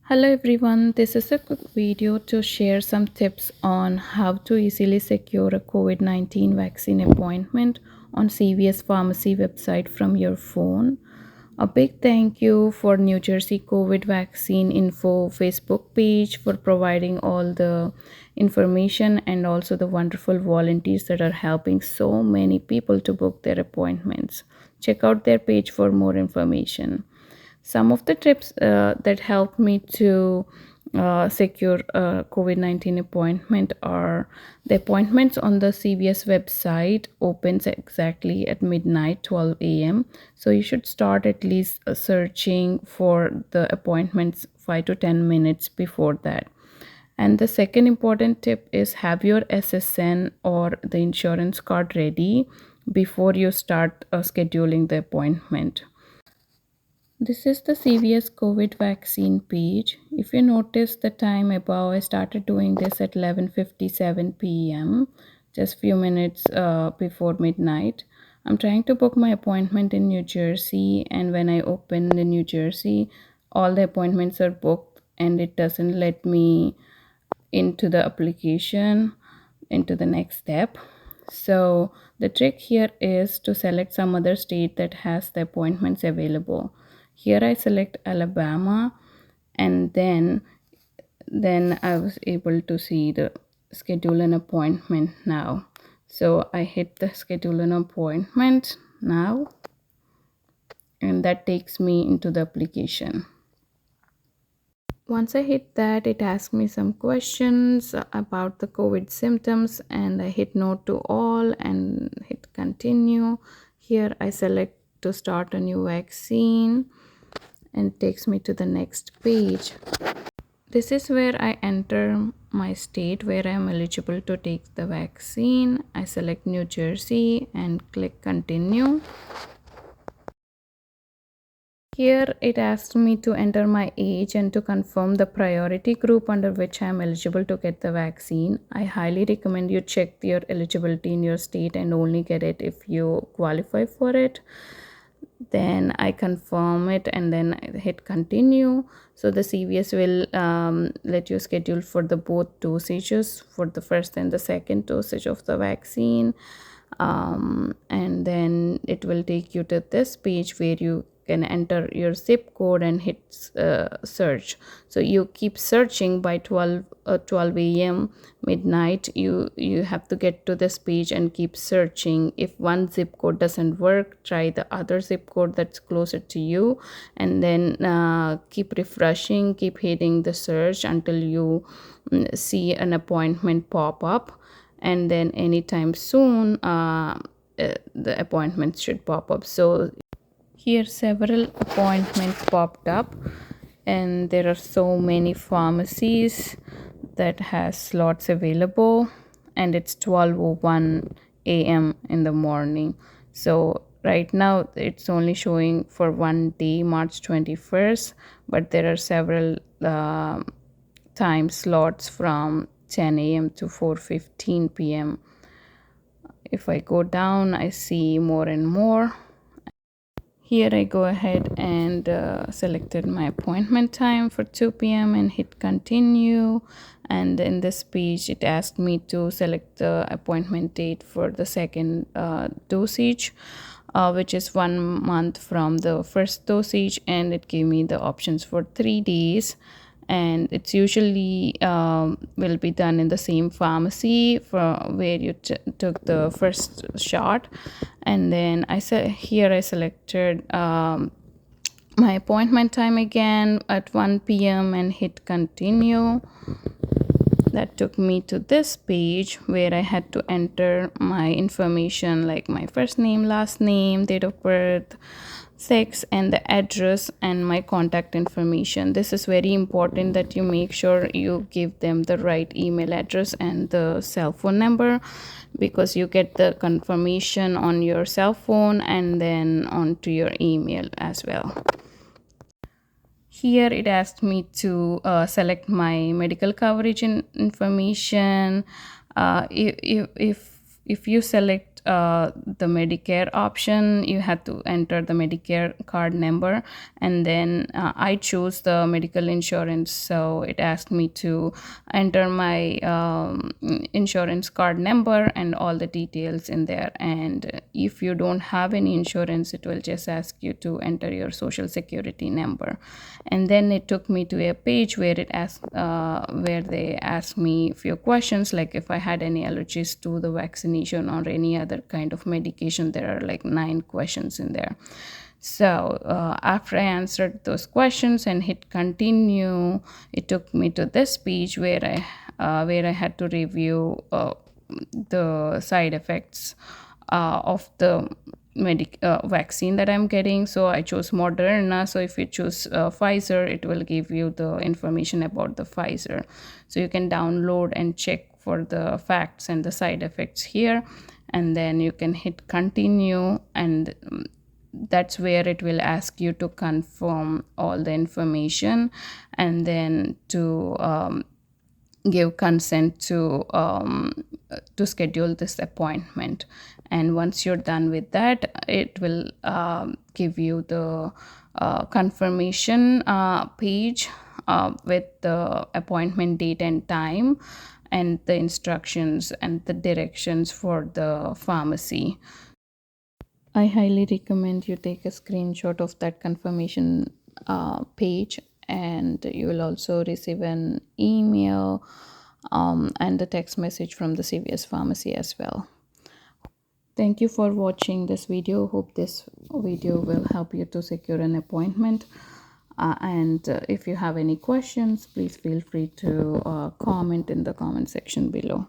Hello everyone, this is a quick video to share some tips on how to easily secure a COVID-19 vaccine appointment on CVS pharmacy website from your phone. A big thank you for New Jersey COVID vaccine info Facebook page for providing all the information and also the wonderful volunteers that are helping so many people to book their appointments. Check out their page for more information. Some of the tips that helped me to secure a COVID-19 appointment are the appointments on the CVS website opens exactly at midnight 12 a.m. So you should start at least searching for the appointments 5 to 10 minutes before that. And the second important tip is have your SSN or the insurance card ready before you start scheduling the appointment. This is the CVS COVID vaccine page. If you notice the time above, I started doing this at 11:57 p.m., just few minutes before midnight. I'm trying to book my appointment in New Jersey, and when I open the New Jersey, all the appointments are booked and it doesn't let me into the application into the next step. So the trick here is to select some other state that has the appointments available. Here I select Alabama, and then I was able to see the schedule an appointment now. So I hit the schedule an appointment now, and that takes me into the application. Once I hit that, it asks me some questions about the COVID symptoms, and I hit no to all and hit continue. Here I select to start a new vaccine and it takes me to the next page. This is where I enter my state where I am eligible to take the vaccine. I select New Jersey and click continue. Here it asks me to enter my age and to confirm the priority group under which I am eligible to get the vaccine. I highly recommend you check your eligibility in your state and only get it if you qualify for it. Then I confirm it and then I hit continue. So the CVS will let you schedule for the both dosages, for the first and the second dosage of the vaccine. And then it will take you to this page where you can enter your zip code and hit search. So you keep searching by 12 a.m. midnight. You have to get to this page and keep searching. If one zip code doesn't work, try the other zip code that's closer to you, and then keep refreshing, keep hitting the search until you see an appointment pop up, and then anytime soon the appointments should pop up. So here several appointments popped up, and there are so many pharmacies that has slots available, and it's 12:01 a.m. in the morning. So right now it's only showing for one day, March 21st, but there are several time slots from 10 a.m. to 4:15 p.m. If I go down, I see more and more. Here I go ahead and selected my appointment time for 2 p.m. and hit continue. And in this page, it asked me to select the appointment date for the second dosage, which is 1 month from the first dosage. And it gave me the options for 3 days. And it's usually will be done in the same pharmacy for where you took the first shot. And then I said here I selected my appointment time again at 1 p.m. and hit continue. That took me to this page where I had to enter my information like my first name, last name, date of birth, sex, and the address, and my contact information. This is very important that you make sure you give them the right email address and the cell phone number, because you get the confirmation on your cell phone and then onto your email as well. Here it asked me to select my medical coverage information. If you select the Medicare option. You have to enter the Medicare card number, and then I chose the medical insurance, so it asked me to enter my insurance card number and all the details in there. And if you don't have any insurance, it will just ask you to enter your social security number. And then it took me to a page where they asked me a few questions, like if I had any allergies to the vaccination or any other kind of medication. There are like 9 questions in there. So after I answered those questions and hit continue, it took me to this page where I had to review the side effects of the vaccine that I'm getting. So I chose Moderna. So if you choose Pfizer, it will give you the information about the Pfizer. So you can download and check for the facts and the side effects here, and then you can hit continue, and that's where it will ask you to confirm all the information, and then to give consent to schedule this appointment. And once you're done with that, it will give you the confirmation page with the appointment date and time, and the instructions and the directions for the pharmacy. I highly recommend you take a screenshot of that confirmation page, and you will also receive an email and a text message from the CVS pharmacy as well. Thank you for watching this video. Hope this video will help you to secure an appointment. And if you have any questions, please feel free to comment in the comment section below.